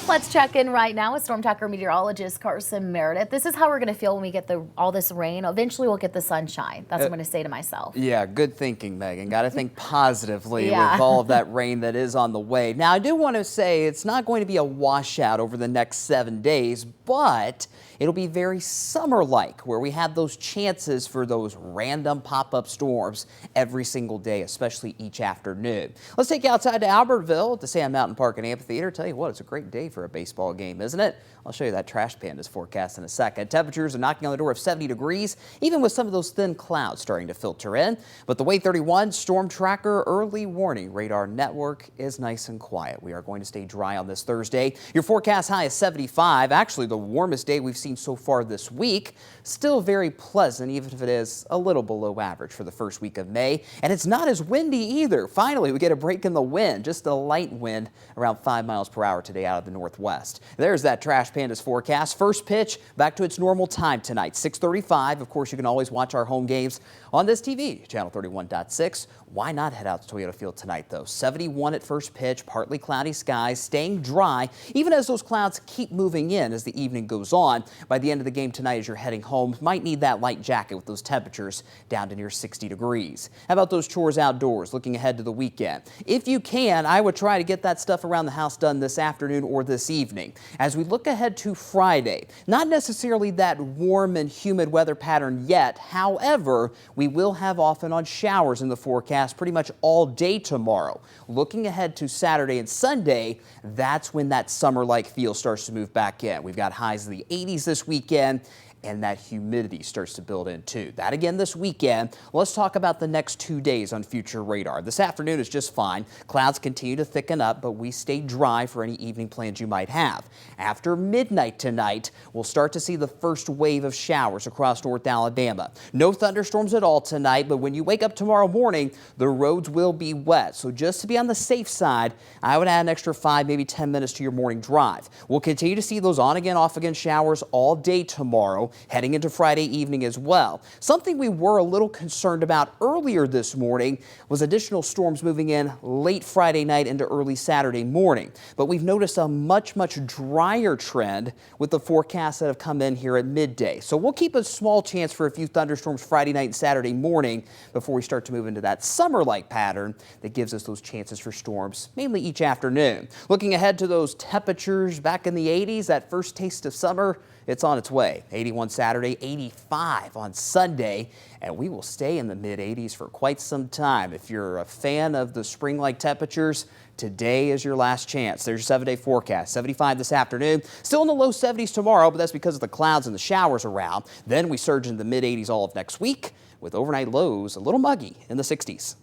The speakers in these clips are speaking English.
Let's check in right now with Storm Tracker meteorologist Carson Meredith. This is how we're going to feel when we get all this rain. Eventually, we'll get the sunshine. That's what I'm going to say to myself. Yeah, good thinking, Megan. Got to think positively Yeah. with all of that rain that is on the way. Now, I do want to say it's not going to be a washout over the next 7 days, but it'll be very summer-like, where we have those chances for those random pop-up storms every single day, especially each afternoon. Let's take you outside to Albertville at the Sand Mountain Park and Amphitheater. Tell you what, it's a great day for a baseball game, isn't it? I'll show you that trash panda's forecast in a second. Temperatures are knocking on the door of 70 degrees, even with some of those thin clouds starting to filter in. But the Wave 31 Storm Tracker early warning radar network is nice and quiet. We are going to stay dry on this Thursday. Your forecast high is 75, actually the warmest day we've seen so far this week. Still very pleasant, even if it is a little below average for the first week of May. And it's not as windy either. Finally, we get a break in the wind, just a light wind around 5 miles per hour today out of the northwest. There's that trash panda's forecast. First pitch back to its normal time tonight, 6:35. Of course, you can always watch our home games on this TV, channel 31.6. Why not head out to Toyota Field tonight, though? 71 at first pitch, partly cloudy skies, staying dry, even as those clouds keep moving in as the evening goes on. By the end of the game tonight, as you're heading home, might need that light jacket with those temperatures down to near 60 degrees. How about those chores outdoors, looking ahead to the weekend? If you can, I would try to get that stuff around the house done this afternoon or this evening. As we look ahead to Friday, not necessarily that warm and humid weather pattern yet. However, we will have off and on showers in the forecast pretty much all day tomorrow. Looking ahead to Saturday and Sunday, that's when that summer-like feel starts to move back in. We've got highs in the 80s this weekend, and that humidity starts to build in too. That again this weekend. Let's talk about the next 2 days on future radar. This afternoon is just fine. Clouds continue to thicken up, but we stay dry for any evening plans you might have. After midnight tonight, we'll start to see the first wave of showers across North Alabama. No thunderstorms at all tonight, but when you wake up tomorrow morning, the roads will be wet. So just to be on the safe side, I would add an extra 5, maybe 10 minutes to your morning drive. We'll continue to see those on again, off again showers all day tomorrow, heading into Friday evening as well. Something we were a little concerned about earlier this morning was additional storms moving in late Friday night into early Saturday morning. But we've noticed a much drier trend with the forecasts that have come in here at midday. So we'll keep a small chance for a few thunderstorms Friday night and Saturday morning before we start to move into that summer-like pattern that gives us those chances for storms, mainly each afternoon. Looking ahead to those temperatures back in the 80s, that first taste of summer, it's on its way. 81 Saturday, 85 on Sunday, and we will stay in the mid-80s for quite some time. If you're a fan of the spring-like temperatures, today is your last chance. There's your 7-day forecast. 75 this afternoon, still in the low 70s tomorrow, but that's because of the clouds and the showers around. Then we surge into the mid-80s all of next week with overnight lows a little muggy in the 60s.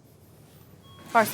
Carson.